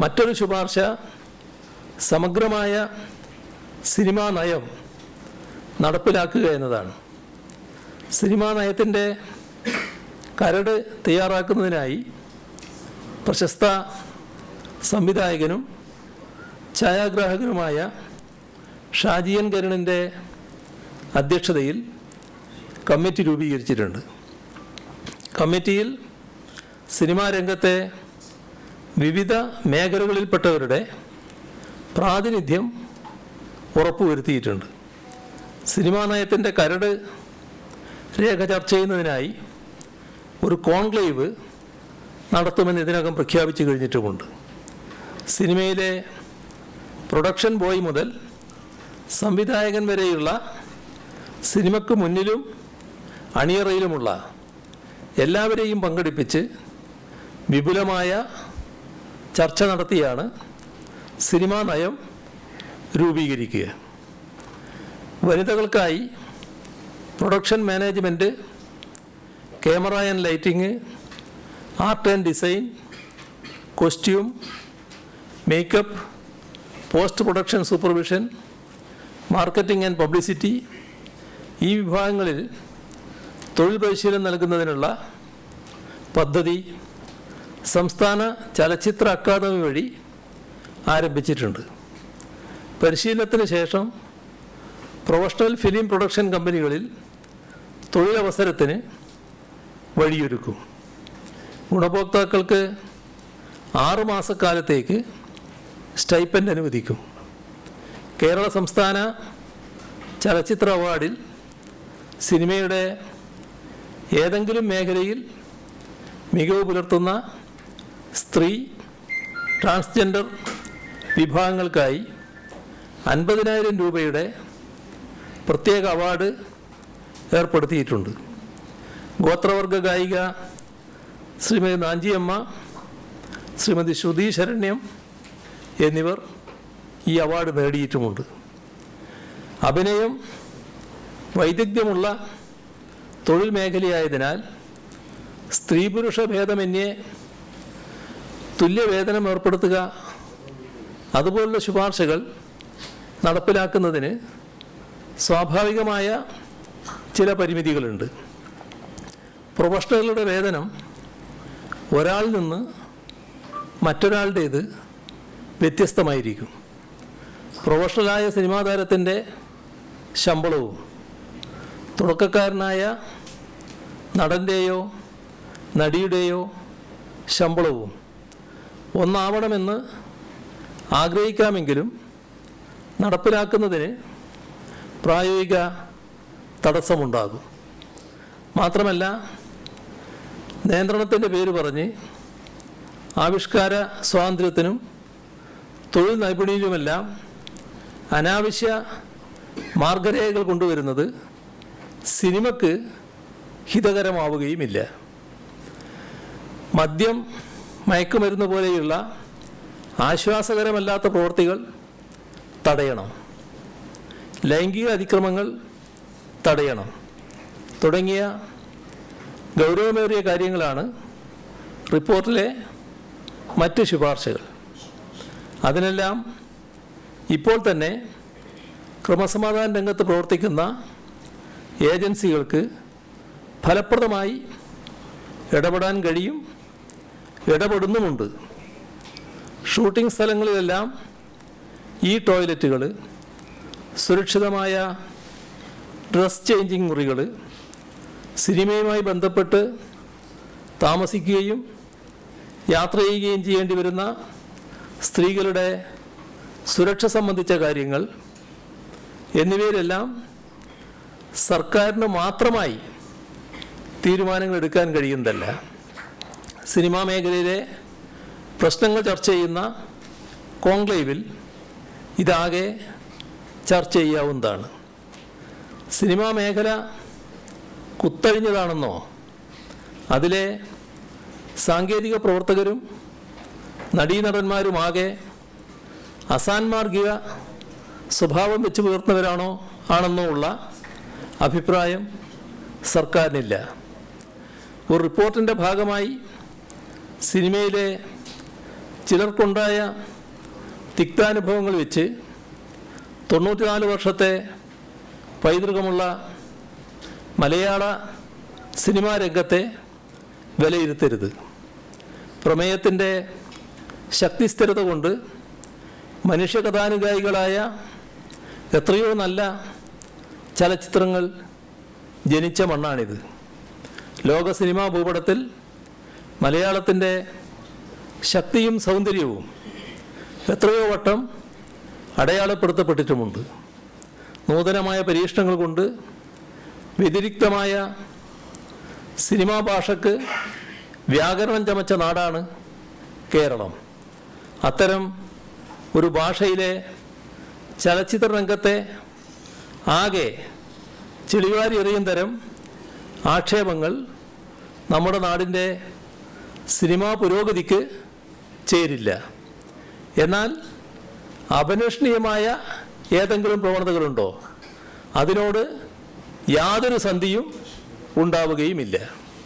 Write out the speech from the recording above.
മറ്റൊരു ശുപാർശ സമഗ്രമായ സിനിമാ നയം നടപ്പിലാക്കുക എന്നതാണ്. സിനിമാ നയത്തിൻ്റെ കരട് തയ്യാറാക്കുന്നതിനായി പ്രശസ്ത സംവിധായകനും ഛായാഗ്രാഹകനുമായ ഷാജി എൻ കരുണിൻ്റെ അധ്യക്ഷതയിൽ കമ്മിറ്റി രൂപീകരിച്ചിട്ടുണ്ട്. കമ്മിറ്റിയിൽ സിനിമാ രംഗത്തെ വിവിധ മേഖലകളിൽപ്പെട്ടവരുടെ പ്രാതിനിധ്യം ഉറപ്പുവരുത്തിയിട്ടുണ്ട്. സിനിമാ നയത്തിൻ്റെ കരട് രേഖ ചർച്ച ചെയ്യുന്നതിനായി ഒരു കോൺക്ലേവ് നടത്തുമെന്ന് ഇതിനകം പ്രഖ്യാപിച്ചു കഴിഞ്ഞിട്ടുമുണ്ട്. സിനിമയിലെ പ്രൊഡക്ഷൻ ബോയ് മുതൽ സംവിധായകൻ വരെയുള്ള സിനിമയ്ക്ക് മുന്നിലും അണിയറയിലുമുള്ള എല്ലാവരെയും പങ്കെടുപ്പിച്ച് വിപുലമായ ചർച്ച നടത്തിയാണ് സിനിമാ നയം രൂപീകരിക്കുക. വനിതകൾക്കായി production management, camera and lighting, art and design, costume, makeup, post production supervision, marketing and publicity ഈ വിഭാഗങ്ങളിൽ തൊഴിൽ പരിശീലനം നൽകുന്നതിനുള്ള പദ്ധതി സംസ്ഥാന ചലച്ചിത്ര അക്കാദമി വഴി ആരംഭിച്ചിട്ടുണ്ട്. പരിശീലനത്തിന് ശേഷം പ്രൊഫഷണൽ ഫിലിം പ്രൊഡക്ഷൻ കമ്പനികളിൽ തൊഴിലവസരത്തിന് വഴിയൊരുക്കും. ഗുണഭോക്താക്കൾക്ക് 6 മാസക്കാലത്തേക്ക് സ്റ്റൈപ്പൻഡ് അനുവദിക്കും. കേരള സംസ്ഥാന ചലച്ചിത്ര അവാർഡിൽ സിനിമയുടെ ഏതെങ്കിലും മേഖലയിൽ മികവ് പുലർത്തുന്ന സ്ത്രീ, ട്രാൻസ്ജെൻഡർ വിഭാഗങ്ങൾക്കായി 50,000 രൂപയുടെ പ്രത്യേക അവാർഡ് ഏർപ്പെടുത്തിയിട്ടുണ്ട്. ഗോത്രവർഗ ഗായിക ശ്രീമതി നാഞ്ചിയമ്മ, ശ്രീമതി ശ്രുതി ശരണ്യം എന്നിവർ ഈ അവാർഡ് നേടിയിട്ടുമുണ്ട്. അഭിനയം വൈദഗ്ധ്യമുള്ള തൊഴിൽ മേഖലയായതിനാൽ സ്ത്രീ പുരുഷ ഭേദമന്യേ തുല്യവേതനം ഏർപ്പെടുത്തുക, അതുപോലുള്ള ശുപാർശകൾ നടപ്പിലാക്കുന്നതിന് സ്വാഭാവികമായ ചില പരിമിതികളുണ്ട്. പ്രൊഫഷണലുകളുടെ വേതനം ഒരാളിൽ നിന്ന് മറ്റൊരാളുടേത് വ്യത്യസ്തമായിരിക്കും. പ്രൊഫഷണലായ സിനിമാ താരത്തിൻ്റെ ശമ്പളവും തുടക്കക്കാരനായ നടൻ്റെയോ നടിയുടെയോ ശമ്പളവും ഒന്നാവണമെന്ന് ആഗ്രഹിക്കാമെങ്കിലും നടപ്പിലാക്കുന്നതിന് പ്രായോഗിക തടസ്സമുണ്ടാകും. മാത്രമല്ല, നിയന്ത്രണത്തിൻ്റെ പേര് പറഞ്ഞ് ആവിഷ്കാര സ്വാതന്ത്ര്യത്തിനും തൊഴിൽ നൈപുണ്യവുമെല്ലാം അനാവശ്യ മാർഗരേഖകൾ കൊണ്ടുവരുന്നത് സിനിമയ്ക്ക് ഹിതകരമാവുകയുമില്ല. മദ്യം, മയക്കുമരുന്ന് പോലെയുള്ള ആശ്വാസകരമല്ലാത്ത പ്രവൃത്തികൾ തടയണം, ലൈംഗിക അതിക്രമങ്ങൾ തടയണം തുടങ്ങിയ ഗൗരവമേറിയ കാര്യങ്ങളാണ് റിപ്പോർട്ടിലെ മറ്റ് ശുപാർശകൾ. അതിനെല്ലാം ഇപ്പോൾ തന്നെ ക്രമസമാധാന രംഗത്ത് പ്രവർത്തിക്കുന്ന ഏജൻസികൾക്ക് ഫലപ്രദമായി ഇടപെടാൻ കഴിയും, ഇടപെടുന്നുമുണ്ട്. ഷൂട്ടിംഗ് സ്ഥലങ്ങളിലെല്ലാം ഈ ടോയ്ലറ്റുകൾ, സുരക്ഷിതമായ ഡ്രസ് ചേഞ്ചിങ് മുറികൾ, സിനിമയുമായി ബന്ധപ്പെട്ട് താമസിക്കുകയും യാത്ര ചെയ്യുകയും ചെയ്യേണ്ടി വരുന്ന സ്ത്രീകളുടെ സുരക്ഷ സംബന്ധിച്ച കാര്യങ്ങൾ എന്നിവയിലെല്ലാം സർക്കാരിന് മാത്രമായി തീരുമാനങ്ങൾ എടുക്കാൻ കഴിയുന്നതല്ല. സിനിമാ മേഖലയിലെ പ്രശ്നങ്ങൾ ചർച്ച ചെയ്യുന്ന കോൺക്ലേവിൽ ഇതാകെ ചർച്ച ചെയ്യാവുന്നതാണ്. സിനിമാ മേഖല കുത്തഴിഞ്ഞതാണെന്നോ അതിലെ സാങ്കേതിക പ്രവർത്തകരും നടീനടന്മാരുമാകെ അസാൻമാർഗിക സ്വഭാവം വെച്ച് ആണെന്നോ ഉള്ള അഭിപ്രായം സർക്കാരിനില്ല. ഒരു റിപ്പോർട്ടിൻ്റെ ഭാഗമായി സിനിമയിലെ ചിലർക്കുണ്ടായ തിക്താനുഭവങ്ങൾ വെച്ച് 94 വർഷത്തെ പൈതൃകമുള്ള മലയാള സിനിമാ രംഗത്തെ വിലയിരുത്തരുത്. പ്രമേയത്തിൻ്റെ ശക്തിസ്ഥിരത കൊണ്ട് മനുഷ്യകഥാനുഗായികളായ എത്രയോ നല്ല ചലച്ചിത്രങ്ങൾ ജനിച്ച മണ്ണാണിത്. ലോക സിനിമാ ഭൂപടത്തിൽ മലയാളത്തിൻ്റെ ശക്തിയും സൗന്ദര്യവും എത്രയോ വട്ടം അടയാളപ്പെടുത്തപ്പെട്ടിട്ടുമുണ്ട്. നൂതനമായ പരീക്ഷണങ്ങൾ കൊണ്ട് വ്യതിരിക്തമായ സിനിമാ ഭാഷയ്ക്ക് വ്യാകരണം ചമച്ച നാടാണ് കേരളം. അത്തരം ഒരു ഭാഷയിലെ ചലച്ചിത്ര രംഗത്തെ ആകെ ചെളിവാരി എറിയും തരം ആക്ഷേപങ്ങൾ നമ്മുടെ നാടിൻ്റെ സിനിമാ പുരോഗതിക്ക് ചേരില്ല. എന്നാൽ അപലഷണീയമായ ഏതെങ്കിലും പ്രവണതകളുണ്ടോ? അതിനോട് യാതൊരു സന്ധിയും ഉണ്ടാവുകയുമില്ല.